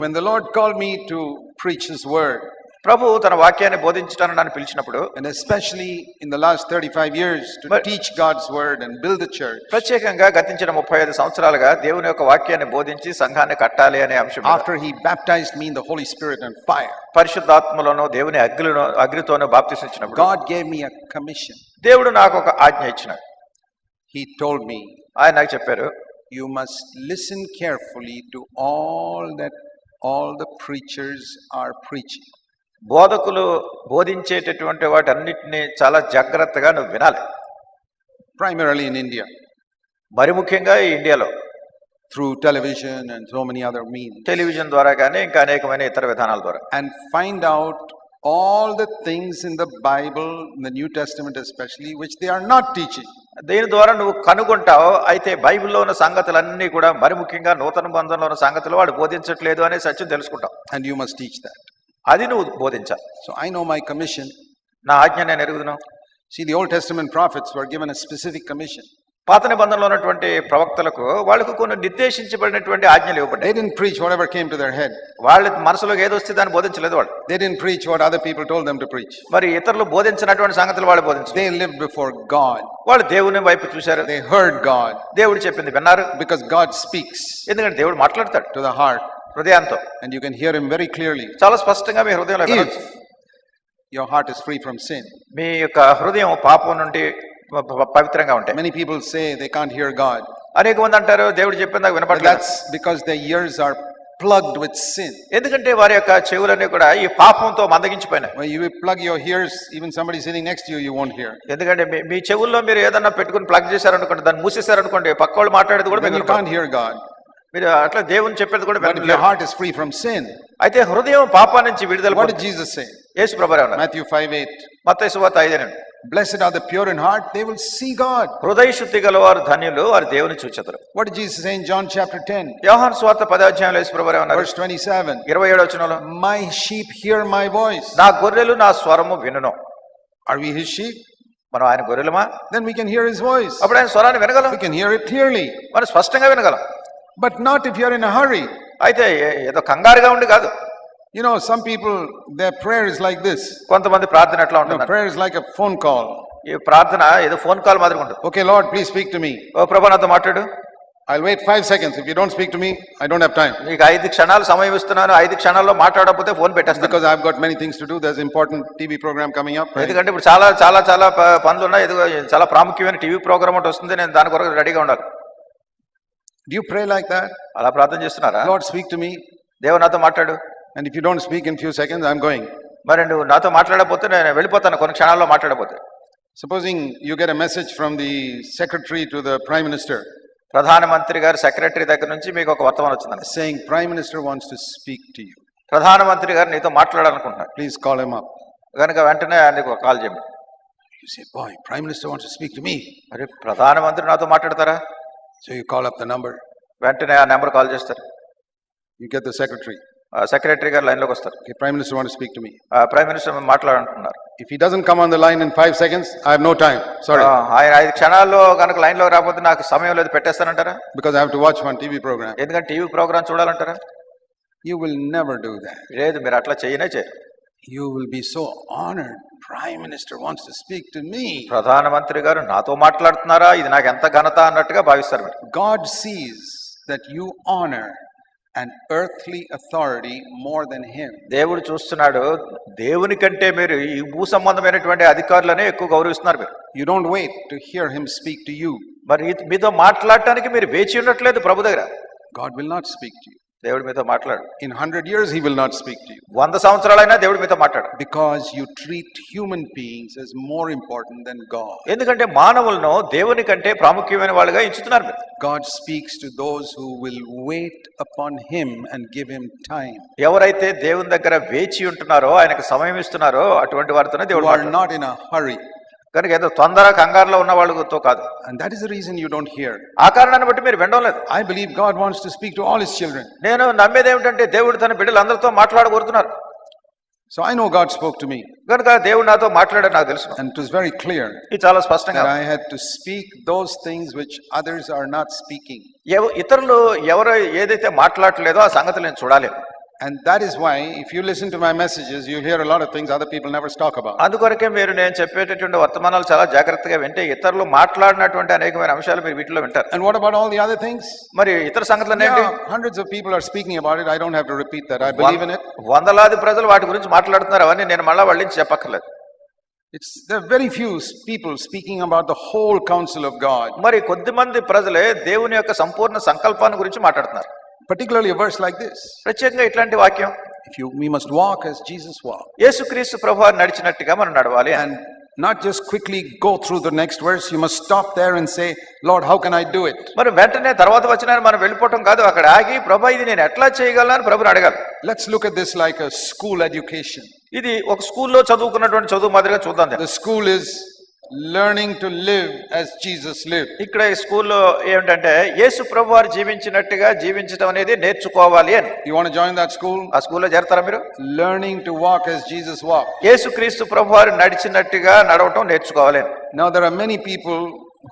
when the Lord called me to preach His word, ప్రభు తన వాక్యాన్ని బోధించడానికి నన్ను పిలిచినప్పుడు, and especially in the last 35 years to teach God's word and build the church, ప్రత్యేకంగా గతించిన 35 సంవత్సరాలుగా దేవుని యొక్క వాక్యాన్ని బోధించి సంఘాన్ని కట్టాలి అనే అంశం, after He baptized me in the Holy Spirit and fire, పరిశుద్ధాత్మలోనూ దేవుని అగ్నితోనూ బాప్తిసం ఇచ్చినప్పుడు God gave me a commission. దేవుడు నాకు ఒక ఆజ్ఞ ఇచ్చినాడు. He told me, ఆయన నాకు చెప్పారు, you must listen carefully to all the preachers are preaching. బోధకులు బోధించేటటువంటి వాటన్నిటిని చాలా జాగ్రత్తగా నువ్వు వినాలి. Primarily in India, మరి ముఖ్యంగా ఈ ఇండియాలో through television and so many other means, television ద్వారా కానీ ఇంకా అనేకమైన ఇతర విధానాల ద్వారా, and find out all the things in the Bible, in the New Testament especially, which they are not teaching. దీని ద్వారా నువ్వు కనుగొంటావు. అయితే బైబిల్లో ఉన్న సంగతులన్నీ కూడా మరి ముఖ్యంగా నూతన బంధంలో ఉన్న సంగతులు వాడు బోధించట్లేదు అనే సత్యం తెలుసుకుంటావు. And you must teach that. అది నువ్వు బోధించాలి. So I know my commission. నా ఆజ్ఞ నేను ఎరుగుదును. See, the Old Testament prophets were given a specific commission. పాత నిబంధనలో ఉన్నటువంటి ప్రవక్తలకు వాళ్ళకు కొన్ని నిర్దేశించబడినటువంటి ఆజ్ఞలు ఇవ్వబడ్డాయి. They didn't preach whatever came to their head. వాళ్ళ మనసులోకి ఏదో వస్తే దాన్ని బోధించలేదు వాళ్ళు. They didn't preach what other people told them to preach. మరి ఇతరులు బోధించినటువంటి సంగతులు వాళ్ళు బోధించారు. They lived before God. వాళ్ళు దేవుని వైపు చూశారు. They heard God. దేవుడు చెప్పింది విన్నారు. Because God speaks. ఎందుకంటే దేవుడు మాట్లాడతాడు to the heart, హృదయంతో, and you can hear Him very clearly. చాలా స్పష్టంగా మీ హృదయంలో వినొచ్చు. Your heart is free from sin. మీ యొక్క హృదయం పాపం నుండి పవిత్రంగా ఉంటాయి. Many people say they can't hear God. అనేక మంది అంటారు దేవుడు చెప్పిందాక వినపడలేదు. That's because their ears are plugged with sin. ఎందుకంటే వారి యొక్క చెవులన్నీ కూడా ఈ పాపంతో మందగించిపోయినాయి. When you plug your ears, even somebody sitting next to you, you won't hear. ఎందుకంటే మీ చెవుల్లో మీరు ఏదన్నా పెట్టుకుని ప్లగ్ చేశారనుకోండి, దాన్ని మూసేశారనుకోండి, పక్క వాళ్ళు మాట్లాడేది కూడా you can't hear God. మీరు అట్లా దేవుని చెప్పేది కూడా But if your heart is free from sin, అయితే హృదయం పాపం నుంచి విడుదల. what did Jesus say? యేసు ప్రభువు అన్నారు Matthew 5:8. మత్తయి సువార్త 5:8. Blessed are the pure in heart, they will see God. హృదయ శుద్ధి గలవారు ధన్యులు, వారు దేవుని చూచెదరు. What did Jesus say in John chapter 10? యోహాను సువార్త 10వ అధ్యాయంలో యేసు ప్రభువు అన్నారు, verse 27. 27వ వచనంలో, my sheep hear my voice. నా గొర్రెలు నా స్వరము వినును. Are we His sheep? మనం ఆయన గొర్రెలమా? Then we can hear His voice. అప్పుడు ఆయన స్వరాన్ని వినగలం. We can hear it clearly. మనం స్పష్టంగా వినగలం. But not if you're in a hurry. అయితే ఏదో కంగారుగా ఉండి కాదు. You know, some people, their prayer is like this. కొంతమంది ప్రార్థన ఎట్లా ఉంటుంది? Prayer is like a phone call. ఈ ప్రార్థన ఏదో ఫోన్ కాల్ మాదిరిగా ఉంటుంది. Okay, Lord, please speak to me. ఓ ప్రభువా నాతో మాట్లాడు. I'll wait 5 seconds. If you don't speak to me, I don't have time. నీకు 5 క్షణాలు సమయం ఇస్తున్నాను, 5 క్షణాల్లో మాట్లాడకపోతే ఫోన్ పెట్టేస్తాను. Because I've got many things to do. There's important TV program coming up. ఎందుకంటే ఇప్పుడు చాలా చాలా చాలా పనులు ఉన్నాయి, చాలా ప్రాముఖ్యమైన టీవీ ప్రోగ్రామ్ ఒకటి వస్తుంది, నేను దాని కొరకు రెడీగా ఉండాలి. Do you pray like that? అలా ప్రార్థన చేస్తున్నారా? Lord, speak to me. దేవుడు నాతో మాట్లాడు. And if you don't speak in few seconds, I'm going. మరి నువ్వు నాతో మాట్లాడకపోతే నేను వెళ్ళిపోతాను కొన్ని క్షణాల్లో మాట్లాడకపోతే. Supposing you get a message from the secretary to the prime minister. ప్రధానమంత్రి గారి సెక్రటరీ దగ్గర నుంచి మీకు ఒక వర్తమానం వచ్చిందండి, saying prime minister wants to speak to you. ప్రధానమంత్రి గారు నీతో మాట్లాడాలనుకుంటున్నారు. Please call him up. కనుక వెంటనే ఆయనకు ఒక కాల్ చేయండి. You say, boy, prime minister wants to speak to me. మరి ప్రధానమంత్రి నాతో మాట్లాడతారా? So you call up the number. వెంటనే ఆ నెంబర్ కాల్ చేస్తారు. You get the secretary. Secretary గారు లైన్లోకి వస్తారు. Okay, prime minister wants to speak to me. Prime minister మాట్లాడాలనుకుంటున్నారు. If he doesn't come on the line in 5 seconds, I have no time. Sorry. ఆయన 5 క్షణాల్లో కనుక లైన్లో రాకపోతే నాకు సమయం లేదు, పెట్టేస్తానంటారా? Because I have to watch one TV program. ఎందుకంటే టీవీ ప్రోగ్రామ్ చూడాలంటారా? You will never do that. లేదు, మీరు అట్లా చేయనే చేయరు. You will be so honored. Prime minister wants to speak to me. ప్రధానమంత్రి గారు నాతో మాట్లాడుతున్నారా, ఇది నాకు ఎంత ఘనత అన్నట్టుగా భావిస్తారు మీరు. God sees that you honor an earthly authority more than him. దేవుడు చూస్తున్నాడు, దేవుని కంటే మీరు ఈ భూ సంబంధమైనటువంటి అధికారులనే ఎక్కువ గౌరవిస్తున్నారు మీరు. You don't wait to hear him speak to you. మరి మీతో మాట్లాడటానికి మీరు వేచి ఉండట్లేదు ప్రభు దగ్గర. God will not speak to you. దేవుడు మీతో మాట్లాడు. In 100 years he will not speak to you. 100 సంవత్సరాలైనా దేవుడు మీతో మాట్లాడు. Because you treat human beings as more important than God. ఎందుకంటే మానవులను దేవుని కంటే ప్రాముఖ్యమైన వాళ్ళుగా ఎంచుతున్నారు మీరు. God speaks to those who will wait upon him and give him time. ఎవరైతే దేవుని దగ్గర వేచి ఉంటున్నారో, ఆయనకు సమయం ఇస్తున్నారో అటువంటి వారితోనే దేవుడు are not in a hurry. కనుక ఏదో తొందర కంగారులో ఉన్న వాళ్ళతో కాదు. And that is the reason you don't hear. ఆ కారణాన్ని బట్టి మీరు వినడం లేదు. I believe God wants to speak to all his children. నేను నమ్మేది ఏమిటంటే దేవుడు తన బిడ్డలందరితో మాట్లాడగోరుతున్నారు. So I know God spoke to me. కనుక దేవుడు నాతో మాట్లాడాడు, నాకు తెలుసు. And it was very clear. ఇది చాలా స్పష్టంగా. I had to speak those things which others are not speaking. ఇతరులు ఎవరు ఏదైతే మాట్లాడలేదో ఆ సంగతులు నేను చూడాలి. And that is why, if you listen to my messages, you'll hear a lot of things other people never talk about. అందుకొరకే మీరు నేను చెప్పేటటువంటి వర్తమానాలు చాలా జాగ్రత్తగా వింటే ఇతరులు మాట్లాడినటువంటి అనేకమైన అంశాలు మీరు వీటిలో వింటారు. And what about all the other things? మరి ఇతర సంగతులు ఏంటి? Hundreds of people are speaking about it. I don't have to repeat that. I believe in it. వందలాది ప్రజలు వాటి గురించి మాట్లాడుతున్నారు, అవన్నీ నేను మళ్ళా వాళ్ళకి చెప్పక్కర్లేదు. There are very few people speaking about the whole counsel of God. మరి కొద్దిమంది ప్రజలే దేవుని యొక్క సంపూర్ణ సంకల్పాన్ని గురించి మాట్లాడుతున్నారు. Particularly a verse like this. ప్రత్యేకంగా ఇట్లాంటి వాక్యం, We must walk as Jesus walked. యేసుక్రీస్తు ప్రభువారు నడిచినట్టుగా మనం నడవాలి. And not just quickly go through the next verse. You must stop there and say, Lord, how can I do it? మరి వెంటనే తర్వాత వచ్చిన మనం వెళ్ళిపోవటం కాదు, అక్కడ ఆగి ప్రభా ఇది నేను ఎట్లా చేయగలను అని ప్రభుని అడగాలి. Let's look at this like a school education. ఇది ఒక స్కూల్లో చదువుకున్నటువంటి చదువు మాదిరిగా చూద్దాం. The school is learning to live as Jesus lived. ఇక్కడ ఈ స్కూల్లో ఏమిటంటే యేసు ప్రభువారు జీవించినట్టుగా జీవించడం అనేది నేర్చుకోవాలి అని. You want to join that school? ఆ స్కూల్లో చేరతారా మీరు? Learning to walk as Jesus walked. యేసుక్రీస్తు ప్రభువారు నడిచినట్టుగా నడవటం నేర్చుకోవాలి అని. Now there are many people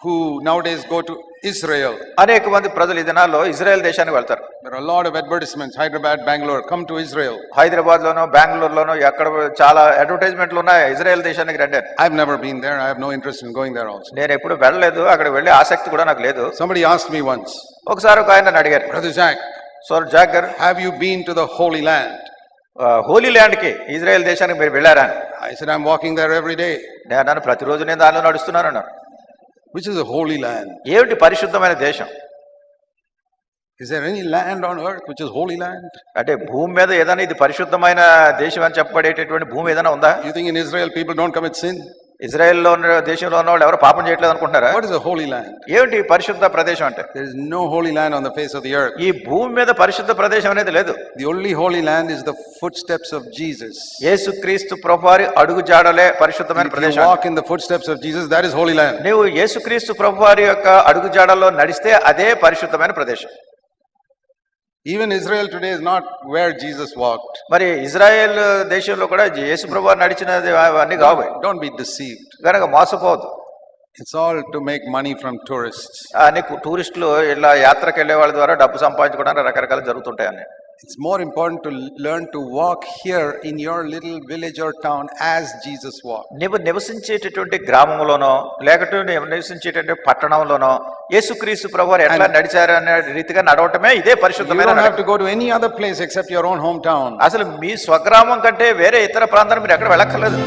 who nowadays go to Israel. అనేక మంది ప్రజలు ఈ దినాల్లో ఇజ్రాయెల్ దేశానికి వెళ్తారు. There are a lot of advertisements, Hyderabad, Bangalore, come to Israel. Hyderabad లోనో బెంగళూరులోనో ఎక్కడ చాలా అడ్వర్టైజ్మెంట్లు ఉన్నాయి, ఇజ్రాయెల్ దేశానికి రండి. I've never been there. I have no interest in going there also. నేను ఎప్పుడు వెళ్ళలేదు, అక్కడ వెళ్ళే ఆసక్తి కూడా నాకు లేదు. Somebody asked me once, ఒకసారి ఒక ఆయన అడిగారు, Brother Zach, సార్ జాక్ గారు, have you been to the Holy Land? Holi land కి ఇజ్రాయెల్ దేశానికి మీరు వెళ్ళారా? I said, I'm walking there every day. నేను ప్రతిరోజు నేను దానిలో నడుస్తున్నాను అన్నారు. Which is the Holy Land? ఏమిటి పరిశుద్ధమైన దేశం? Is there any land on earth which is Holy Land? అంటే భూమి మీద ఏదైనా ఇది పరిశుద్ధమైన దేశం అని చెప్పబడేటటువంటి భూమి ఏదైనా ఉందా? You think in Israel people don't commit sin? ఇజ్రాయెల్లో ఉన్న దేశంలో ఉన్న వాళ్ళు ఎవరు పాపం చేయట్లేదు అనుకుంటున్నారా? What is a holy land? ఏమిటి పరిశుద్ధ ప్రదేశం అంటే? There is no holy land on the face of the earth. ఈ భూమి మీద పరిశుద్ధ ప్రదేశం అనేది లేదు. The only holy land is the footsteps of Jesus. యేసుక్రీస్తు ప్రభువారి అడుగు జాడలే పరిశుద్ధమైన If you ప్రదేశం. walk in the footsteps of Jesus, that is holy land. నీవు యేసుక్రీస్తు ప్రభువారి యొక్క అడుగు జాడల్లో నడిస్తే అదే పరిశుద్ధమైన ప్రదేశం. Even Israel today is not where Jesus walked. మరి ఇజ్రాయెల్ దేశంలో కూడా యేసు ప్రభువారు నడిచినది అవన్నీ కావు. Don't be deceived. కనుక మోసపోవద్దు. It's all to make money from tourists. అనేక టూరిస్టులు ఇలా యాత్రకు వెళ్ళే వాళ్ళ ద్వారా డబ్బు సంపాదించుకోవడానికి రకరకాలు జరుగుతుంటాయని. It's more important to learn to walk here in your little village or town as Jesus walked. నీవు నివసించేటటువంటి గ్రామంలోనో లేకపోతే నీవు నివసించేటటువంటి పట్టణంలోనో యేసుక్రీస్తు ప్రభువారు ఎట్లా నడిచారు అనే రీతిగా నడవటమే ఇదే You పరిశుద్ధమైన don't have నడక. to go to any other place except your own hometown. అసలు మీ స్వగ్రామం కంటే వేరే ఇతర ప్రాంతానికి మీరు ఎక్కడ వెళ్ళక్కర్లేదు.